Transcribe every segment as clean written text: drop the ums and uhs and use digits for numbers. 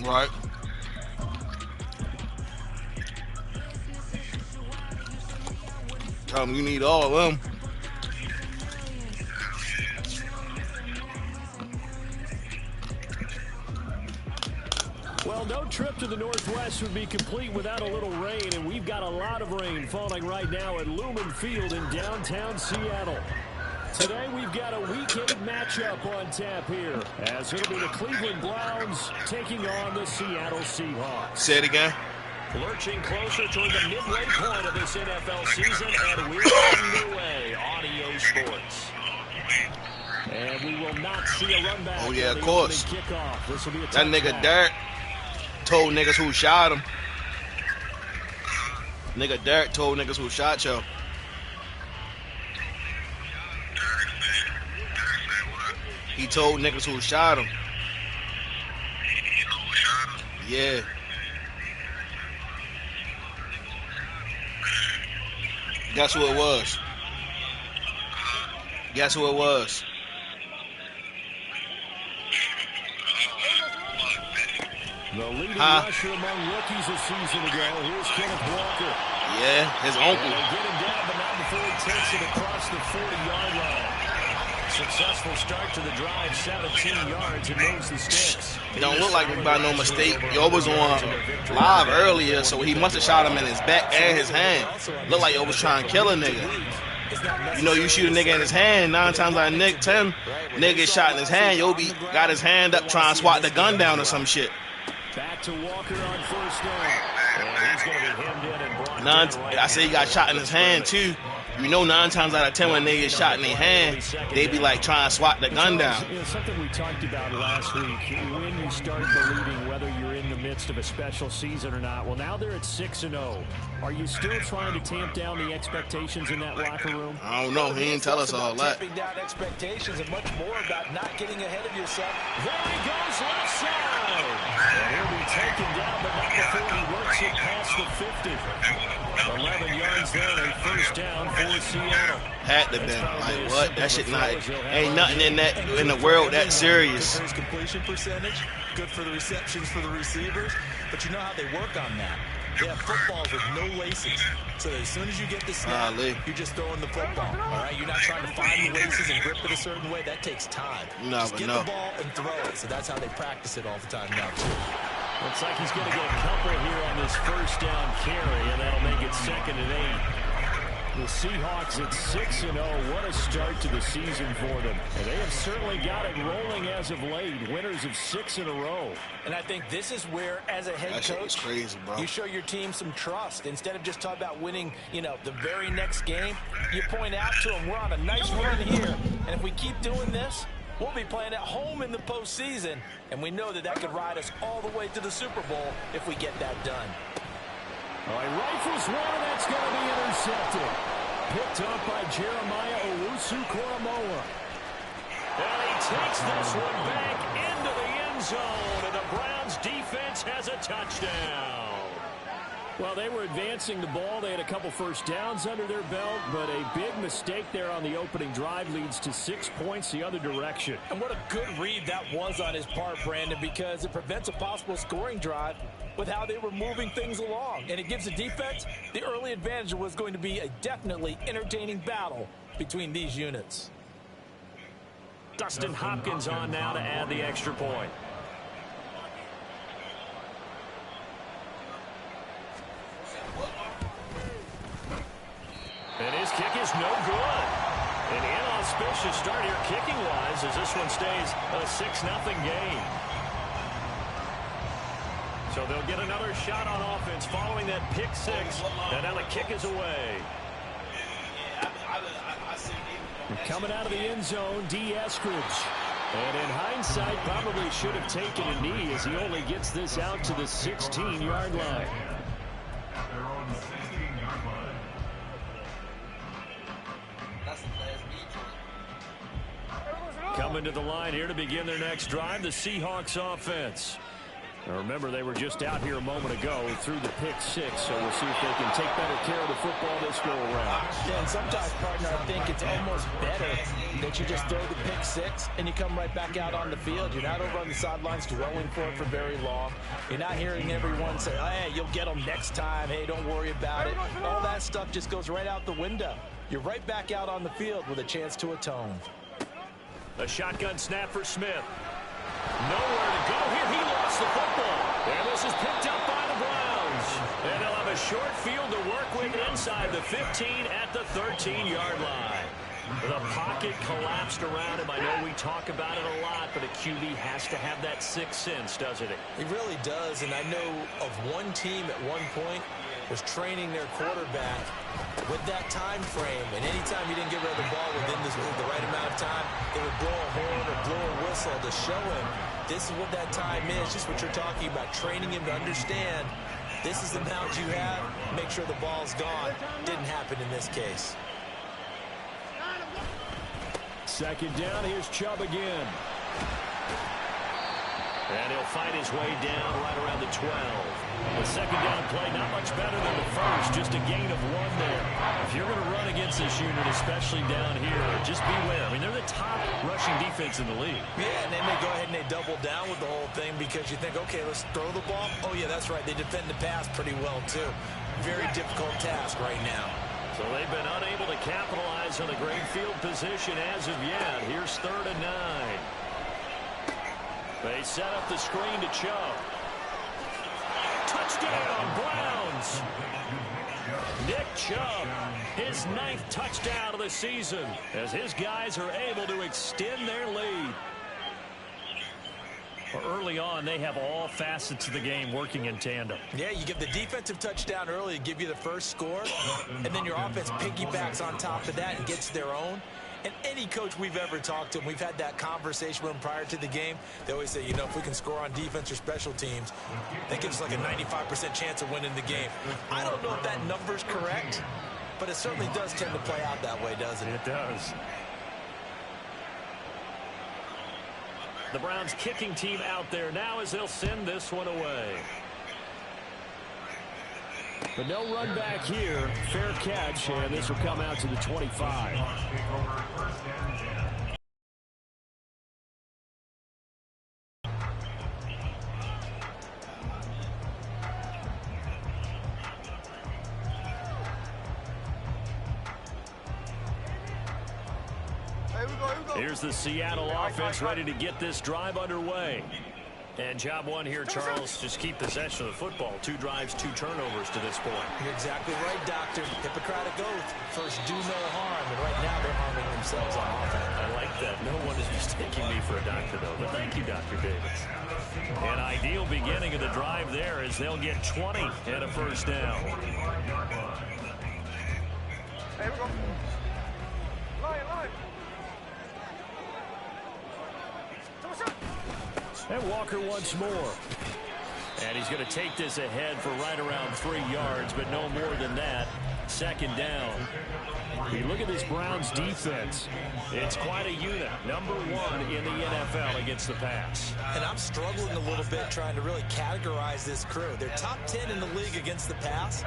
Right. Tell them you need all of them. Well, no trip to the Northwest would be complete without a little rain, and we've got a lot of rain falling right now at Lumen Field in downtown Seattle. Today, we've got a Week 8 matchup on tap here, as it'll be the Cleveland Browns taking on the Seattle Seahawks. Say it again. Lurching closer toward the midway point of this NFL season, and we're underway on EA Sports. And we will not see a run back. Oh, yeah, of course. Kickoff. This will be a that nigga Derek told niggas who shot him. Nigga Derek told niggas who shot yo. He told niggas who shot him. Yeah. Guess who it was? Guess who it was? The leading rusher among rookies a season ago. Here's Kenneth Walker. Yeah, his uncle. And they get him down, but not before he takes it across the 40-yard line. Successful start to the drive, 17 yards, and moves the sticks. It don't look like by no mistake. Yo was on live earlier, so he must have shot him in his back and his hand. Looked like Yo was trying to kill a nigga. You know, you shoot a nigga in his hand, 9 times out of 10, nigga get shot in his hand. Yo got his hand up trying to swat the gun down or some shit. Back to Walker on first down. And he's going to be hemmed in and brought down right. I say he got shot in his hand too. You know, 9 times out of 10 when they get shot in their hand, they be like trying to swat the gun down. You know, something we talked about last week, when you start believing whether you're in the midst of a special season or not. Well, now they're at 6-0. Are you still trying to tamp down the expectations in that locker room? I don't know. He didn't tell us all that. Tamping down expectations and much more about not getting ahead of yourself. There he goes, left side. And he'll be taken down, but not before he works it past the 50. 11 yards there, a first down for Seattle. Had to been like what? That shit not ain't nothing in the world that serious. Completion percentage, good for the receptions for the receivers, but you know how they work on that. They have footballs with no laces. So as soon as you get the snap, you're just throwing the football. All right, you're not trying to find the laces and grip it a certain way. That takes time. Just get the ball and throw it. So that's how they practice it all the time now too. Looks like he's going to get a couple here on this first down carry, and that'll make it 2nd and 8. The Seahawks at 6-0. What a start to the season for them. And they have certainly got it rolling as of late. Winners of 6 in a row. And I think this is where, as a head coach, crazy, bro. You show your team some trust. Instead of just talking about winning, you know, the very next game, you point out to them, we're on a nice run here. And if we keep doing this, we'll be playing at home in the postseason. And we know that that could ride us all the way to the Super Bowl if we get that done. All right, rifles one, and that's going to be intercepted. Picked up by Jeremiah Owusu-Koramoah. And he takes this one back into the end zone, and the Browns defense has a touchdown. Well, they were advancing the ball. They had a couple first downs under their belt, but a big mistake there on the opening drive leads to 6 points the other direction. And what a good read that was on his part, Brandon, because it prevents a possible scoring drive with how they were moving things along. And it gives the defense the early advantage. Was going to be a definitely entertaining battle between these units. Dustin Hopkins on now to add the extra point. And his kick is no good. An inauspicious start here kicking-wise as this one stays a 6-0 game. So they'll get another shot on offense following that pick six. And now the kick is away. Coming out of the end zone, D. Eskridge. And in hindsight, probably should have taken a knee as he only gets this out to the 16-yard line. Coming to the line here to begin their next drive, the Seahawks offense. Now remember, they were just out here a moment ago through the pick six, so we'll see if they can take better care of the football this go around. Yeah, and sometimes, partner, I think it's almost better that you just throw the pick six and you come right back out on the field. You're not over on the sidelines dwelling for it for very long. You're not hearing everyone say, oh, hey, you'll get them next time. Hey, don't worry about it. All that stuff just goes right out the window. You're right back out on the field with a chance to atone. A shotgun snap for Smith. Nowhere to go here. He lost the football. And this is picked up by the Browns. And they'll have a short field to work with inside the 15 at the 13-yard line. The pocket collapsed around him. I know we talk about it a lot, but a QB has to have that sixth sense, doesn't it? He really does, and I know of one team at one point was training their quarterback with that time frame, and anytime he didn't get rid of the ball within the right amount of time, they would blow a horn or blow a whistle to show him this is what that time is, just what you're talking about, training him to understand this is the amount you have, make sure the ball's gone. Didn't happen in this case. Second down, here's Chubb again. And he'll fight his way down right around the 12. The second down play, not much better than the first, just a gain of 1 there. If you're going to run against this unit, especially down here, just beware. I mean, they're the top rushing defense in the league. Yeah, and then they go ahead and they double down with the whole thing because you think, okay, let's throw the ball. Oh, yeah, that's right. They defend the pass pretty well, too. Very difficult task right now. So they've been unable to capitalize on a great field position as of yet. Here's 3rd and 9. They set up the screen to Chubb. Touchdown, Browns! Nick Chubb, his 9th touchdown of the season, as his guys are able to extend their lead. Early on, they have all facets of the game working in tandem. Yeah, you give the defensive touchdown early to give you the first score, and then your offense piggybacks on top of that and gets their own. And any coach we've ever talked to, and we've had that conversation with them prior to the game, they always say, you know, if we can score on defense or special teams, that gives us like a 95% chance of winning the game. I don't know if that number's correct, but it certainly does tend to play out that way, doesn't it? It does. The Browns kicking team out there now as they'll send this one away. But no run back here. Fair catch, and this will come out to the 25. Here's the Seattle offense ready to get this drive underway. And job one here, Charles, just keep possession of the football. 2 drives, 2 turnovers to this point. You're exactly right, Doctor. Hippocratic oath. First, do no harm. And right now, they're harming themselves on offense. I like that. No one is mistaking me for a doctor, though. But thank you, Dr. Davis. An ideal beginning of the drive there as they'll get 20 and a first down. Hey, we go. Line. And Walker once more. And he's going to take this ahead for right around 3 yards, but no more than that. Second down. You look at this Browns defense. It's quite a unit. Number 1 in the NFL against the pass. And I'm struggling a little bit trying to really categorize this crew. They're top 10 in the league against the pass,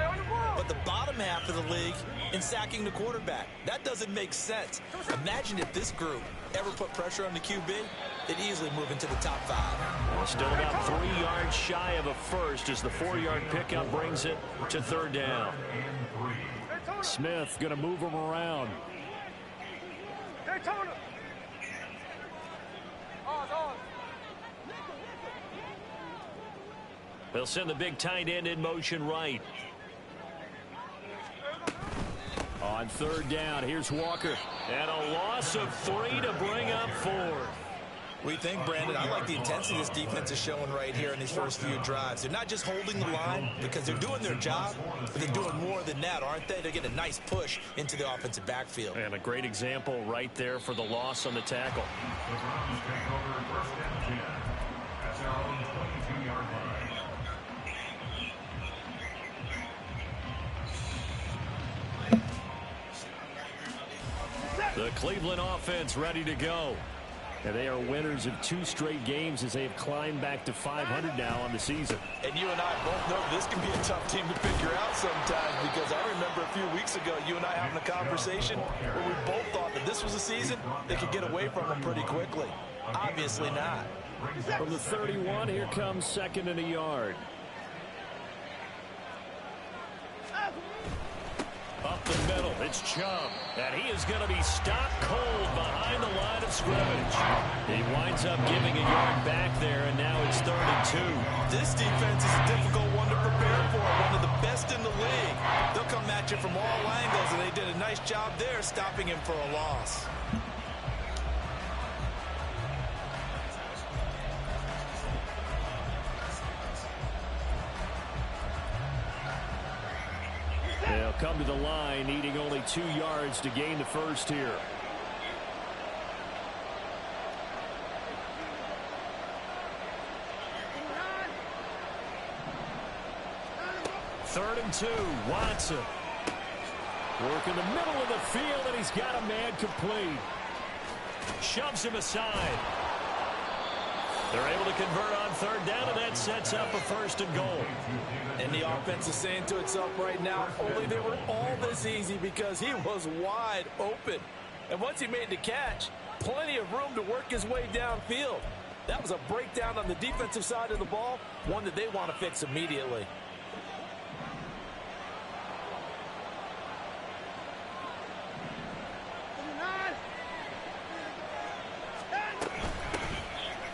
but the bottom half of the league in sacking the quarterback. That doesn't make sense. Imagine if this group ever put pressure on the QB, they'd easily move into the top 5. Well, still about 3 yards shy of a first as the 4-yard pickup brings it to 3rd down. Smith going to move him around. They'll send the big tight end in motion right. On 3rd down, here's Walker. And a loss of 3 to bring up 4. What do you think, Brandon? I like the intensity this defense is showing right here in these first few drives. They're not just holding the line because they're doing their job, but they're doing more than that, aren't they? They're getting a nice push into the offensive backfield. And a great example right there for the loss on the tackle. The Cleveland offense ready to go. And they are winners of 2 straight games as they have climbed back to 500 now on the season. And you and I both know this can be a tough team to figure out sometimes, because I remember a few weeks ago you and I having a conversation where we both thought that this was a season they could get away from them pretty quickly. Obviously not. From the 31, here comes 2nd and a yard. Up the middle, it's Chubb. And he is going to be stopped cold behind the line of scrimmage. He winds up giving a yard back there, and now it's 3rd and 2. This defense is a difficult one to prepare for, one of the best in the league. They'll come at you from all angles, and they did a nice job there stopping him for a loss. They'll come to the line, needing only 2 yards to gain the first here. Third and 2, Watson. Work in the middle of the field, and he's got a man complete. Shoves him aside. They're able to convert on 3rd down, and that sets up a 1st and goal. And the offense is saying to itself right now, if only they were all this easy, because he was wide open. And once he made the catch, plenty of room to work his way downfield. That was a breakdown on the defensive side of the ball, one that they want to fix immediately.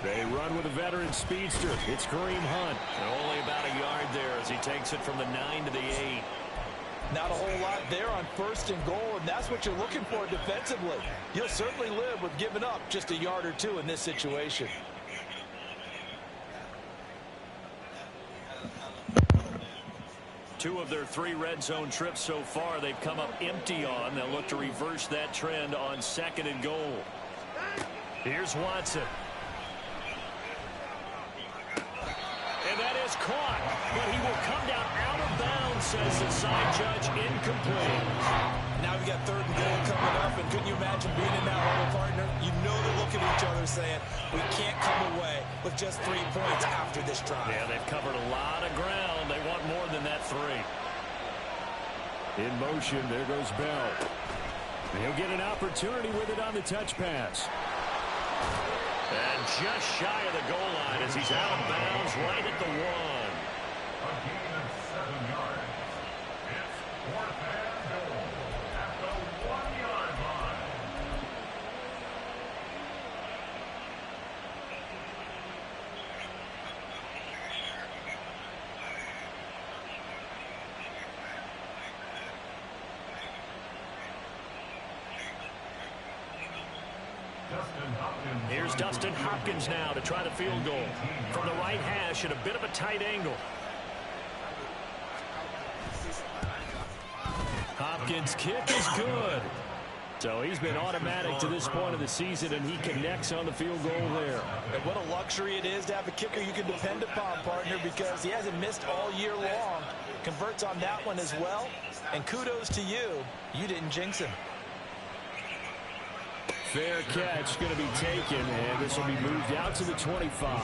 They run with a veteran speedster. It's Kareem Hunt. And only about a yard there as he takes it from the 9 to the 8. Not a whole lot there on 1st and goal, and that's what you're looking for defensively. You'll certainly live with giving up just a yard or 2 in this situation. Two of their 3 red zone trips so far, they've come up empty on. They'll look to reverse that trend on 2nd and goal. Here's Watson. And that is caught, but he will come down out of bounds, says the side judge, incomplete. Now we've got 3rd and goal coming up, and couldn't you imagine being in that hole, partner? You know they're looking at each other saying, we can't come away with just 3 points after this drive. Yeah, they've covered a lot of ground. They want more than that 3. In motion, there goes Bell. He'll get an opportunity with it on the touch pass. And just shy of the goal line as he's out of bounds right at the 1. A gain of 7 yards. It's 4th and goal at the 1-yard line. Here's Dustin Hopkins now to try the field goal from the right hash at a bit of a tight angle. Hopkins' kick is good. So he's been automatic to this point of the season, and he connects on the field goal there. And what a luxury it is to have a kicker you can depend upon, partner, because he hasn't missed all year long. Converts on that one as well. And kudos to you. You didn't jinx him. Fair catch going to be taken, and this will be moved out to the 25.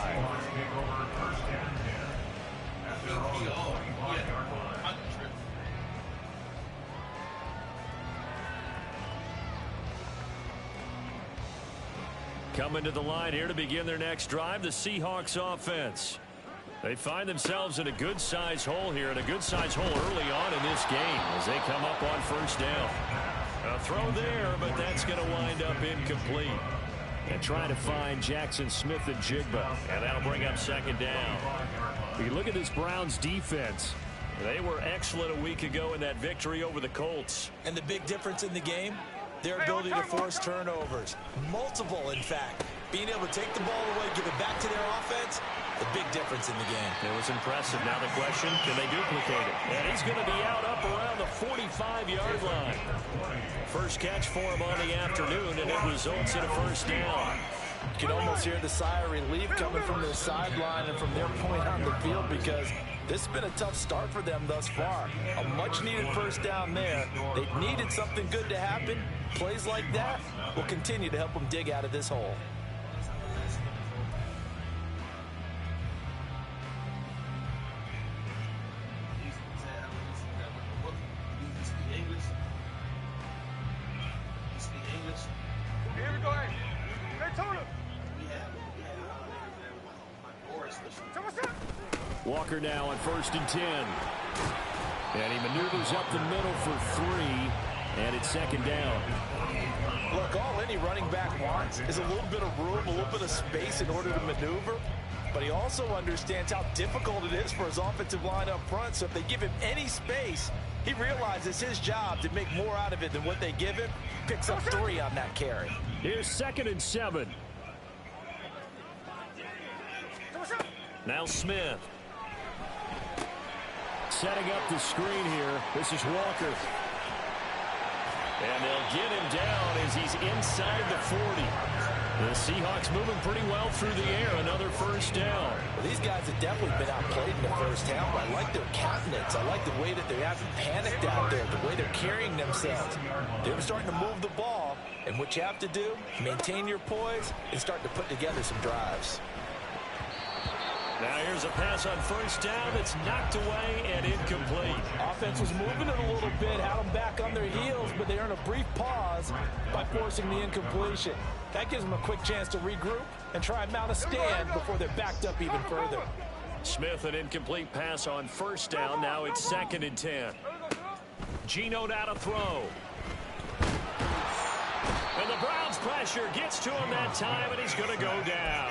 Coming to the line here to begin their next drive, the Seahawks offense. They find themselves in a good-sized hole here, and a good-sized hole early on in this game as they come up on 1st down. A throw there, but that's going to wind up incomplete. And trying to find Jackson Smith and Jigba, and that'll bring up 2nd down. You look at this Browns defense. They were excellent a week ago in that victory over the Colts. And the big difference in the game, their ability to force turnovers. Multiple, in fact. Being able to take the ball away, give it back to their offense, the big difference in the game. It was impressive. Now the question, can they duplicate it? And he's going to be out up around the 45-yard line. First catch for him on the afternoon, and it results in a 1st down. You can almost hear the sigh of relief coming from their sideline and from their point on the field, because this has been a tough start for them thus far. A much-needed 1st down there. They needed something good to happen. Plays like that will continue to help them dig out of this hole. Walker now on 1st and 10. And he maneuvers up the middle for 3. And it's 2nd down. Look, all any running back wants is a little bit of room, a little bit of space in order to maneuver. But he also understands how difficult it is for his offensive line up front. So if they give him any space, he realizes his job to make more out of it than what they give him. Picks up 3 on that carry. Here's 2nd and 7. Now Smith. Setting up the screen here. This is Walker. And they'll get him down as he's inside the 40. The Seahawks moving pretty well through the air. Another 1st down. Well, these guys have definitely been outplayed in the first half. I like their countenance. I like the way that they haven't panicked out there, the way they're carrying themselves. They're starting to move the ball. And what you have to do, maintain your poise and start to put together some drives. Now here's a pass on 1st down that's knocked away and incomplete. Offense was moving it a little bit, had them back on their heels, but they earn a brief pause by forcing the incompletion. That gives them a quick chance to regroup and try and mount a stand before they're backed up even further. Smith, an incomplete pass on 1st down. Now it's 2nd and 10. Geno now to throw. And the Browns pressure gets to him that time, and he's going to go down.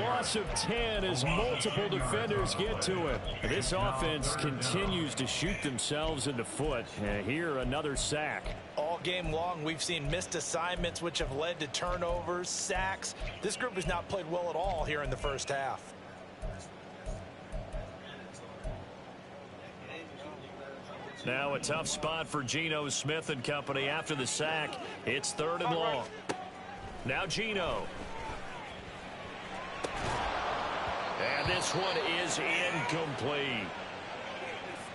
Loss of 10 as multiple defenders get to him. This offense continues to shoot themselves in the foot. And here, another sack. All game long, we've seen missed assignments, which have led to turnovers, sacks. This group has not played well at all here in the first half. Now a tough spot for Geno Smith and company after the sack. It's 3rd and long. Now Geno. And this one is incomplete.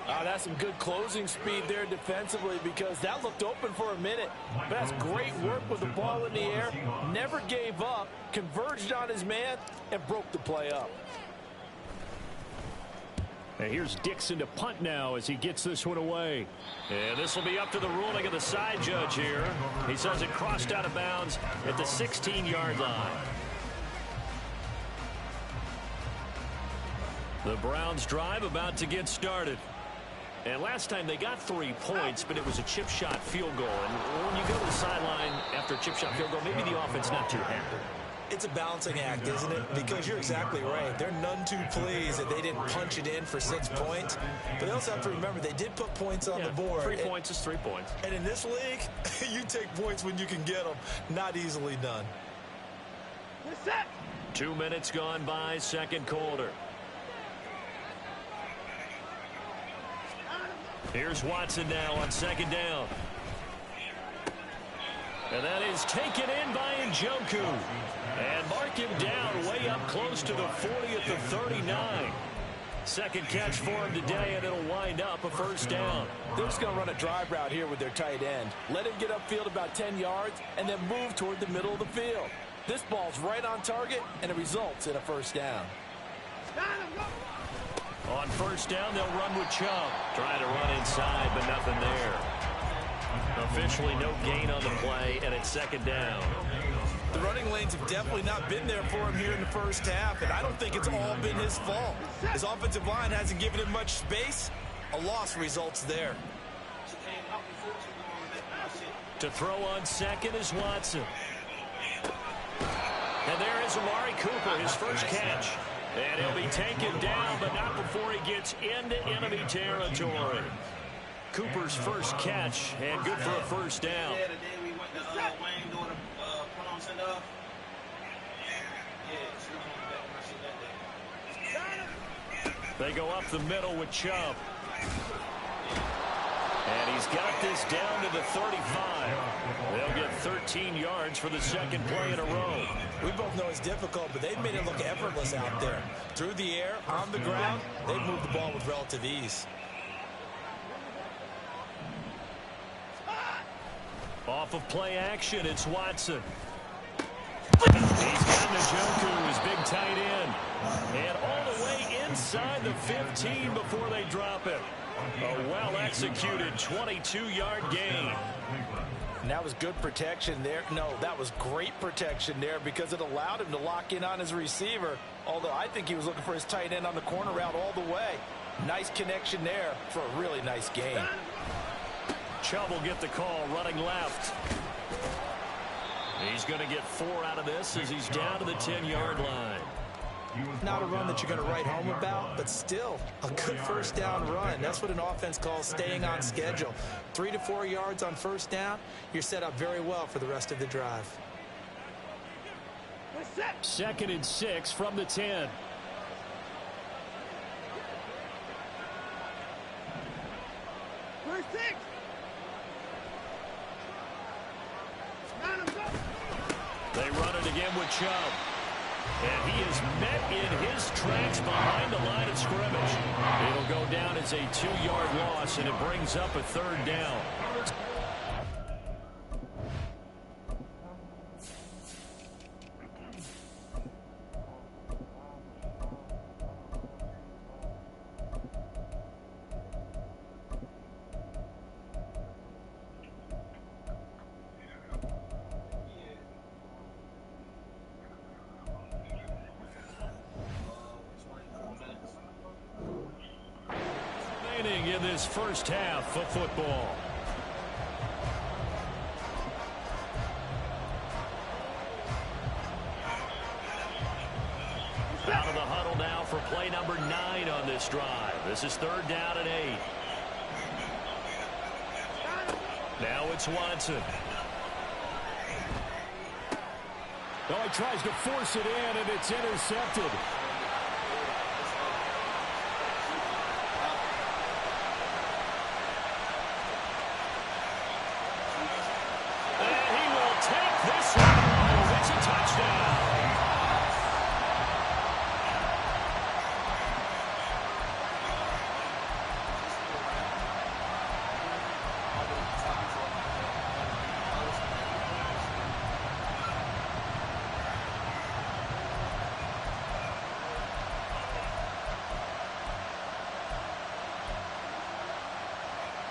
That's some good closing speed there defensively because that looked open for a minute. But that's great work with the ball in the air. Never gave up, converged on his man, and broke the play up. And here's Dixon to punt now as he gets this one away. And this will be up to the ruling of the side judge here. He says it crossed out of bounds at the 16-yard line. The Browns drive about to get started. And last time they got 3 points, but it was a chip shot field goal. And when you go to the sideline after a chip shot field goal, maybe the offense not too happy. It's a balancing act, isn't it? Because you're exactly right. They're none too pleased that they didn't punch it in for 6 points. But they also have to remember they did put points on the board. 3 points is 3 points. And in this league, you take points when you can get them. Not easily done. 2 minutes gone by, 2nd quarter. Here's Watson now on 2nd down. And that is taken in by Njoku. And mark him down way up close to the 40 at the 39. 2nd catch for him today, and it'll wind up a 1st down. They're just going to run a drive route here with their tight end. Let him get upfield about 10 yards and then move toward the middle of the field. This ball's right on target, and it results in a 1st down. On 1st down, they'll run with Chubb. Trying to run inside, but nothing there. Officially no gain on the play, and it's 2nd down. The running lanes have definitely not been there for him here in the first half, and I don't think it's all been his fault. His offensive line hasn't given him much space. A loss results there. To throw on 2nd is Watson. And there is Amari Cooper, his first catch. And he'll be taken down, but not before he gets into enemy territory. Cooper's first catch, and good for a 1st down. Yeah, the day we went to Wayne doing the prom send off. They go up the middle with Chubb. And he's got this down to the 35. They'll get 13 yards for the 2nd play in a row. We both know it's difficult, but they've made it look effortless out there. Through the air, on the ground, they've moved the ball with relative ease. Off of play action, it's Watson. He's got Njoku, his big tight end. And all the way inside the 15 before they drop it. A well-executed 22-yard gain. And that was good protection there. No, that was great protection there because it allowed him to lock in on his receiver. Although I think he was looking for his tight end on the corner route all the way. Nice connection there for a really nice gain. Chubb will get the call running left. He's going to get 4 out of this as he's down to the 10-yard line. Not a run that you're going to write home about, but still a good first down run. That's what an offense calls staying on schedule. 3 to 4 yards on first down, you're set up very well for the rest of the drive. 2nd and 6 from the 10. They run it again with Chubb. And he is met in his tracks behind the line of scrimmage. It'll go down as a 2-yard loss, and it brings up a 3rd down. In this first half of football. Out of the huddle now for play number 9 on this drive. This is 3rd down and 8. Now it's Watson. Oh, he tries to force it in, and it's intercepted.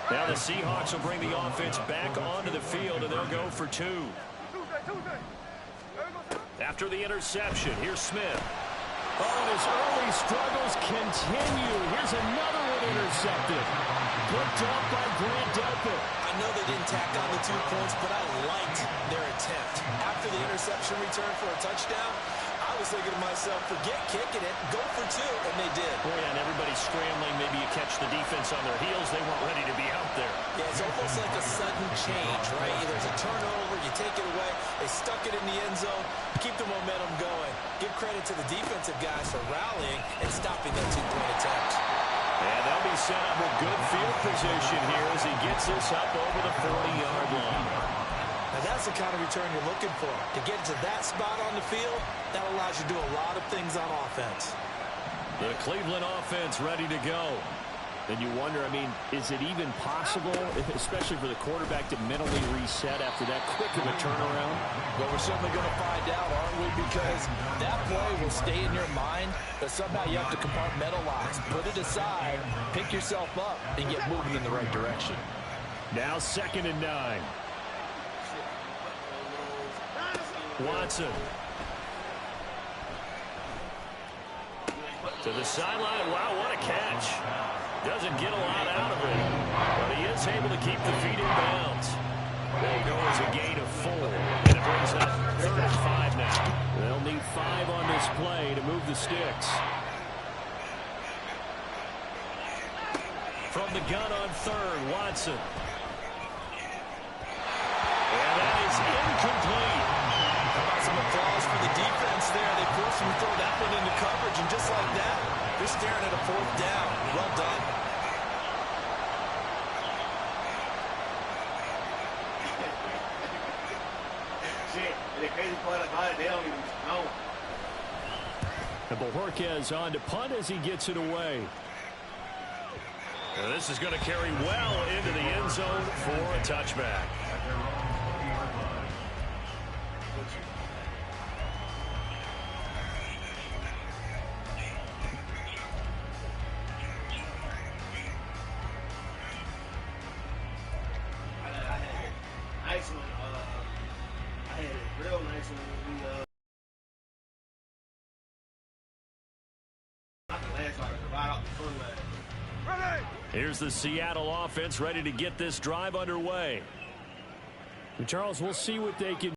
Now the Seahawks will bring the offense back onto the field, and they'll go for 2. After the interception, here's Smith. Oh, and his early struggles continue. Here's another one intercepted. Picked off by Grant Delpit. I know they didn't tack on the 2 points, but I liked their attempt. After the interception return for a touchdown, I was thinking to myself, forget kicking it, go for 2, and they did. Boy, and everybody's scrambling. Maybe you catch the defense on their heels. They weren't ready to be out there. Yeah, it's almost like a sudden change, right? There's a turnover, you take it away, they stuck it in the end zone, keep the momentum going. Give credit to the defensive guys for rallying and stopping that 2-point attempt. And they'll be set up with good field position here as he gets this up over the 40-yard line. Now that's the kind of return you're looking for. To get to that spot on the field, that allows you to do a lot of things on offense. The Cleveland offense ready to go. And you wonder, I mean, is it even possible, especially for the quarterback, to mentally reset after that quick of a turnaround? Well, we're certainly going to find out, aren't we? Because that play will stay in your mind, but somehow you have to compartmentalize. Put it aside, pick yourself up, and get moving in the right direction. Now 2nd and 9. Watson. To the sideline. Wow, what a catch. Doesn't get a lot out of it, but he is able to keep the feet in bounds. There goes a gain of 4, and it brings up 3rd and 5 now. They'll need 5 on this play to move the sticks. From the gun on 3rd, Watson. And that is incomplete. How about some applause for the defense there? They forced him to throw that one into coverage, and just like that, they're staring at a 4th down. Well done. Shit, the crazy part about it, they don't even know. And Bojorquez on to punt as he gets it away. And this is going to carry well into the end zone for a touchback. Nice one. real nice when we not the last leg, right off the front leg. Ready. Here's the Seattle offense ready to get this drive underway. And Charles, we'll see what they can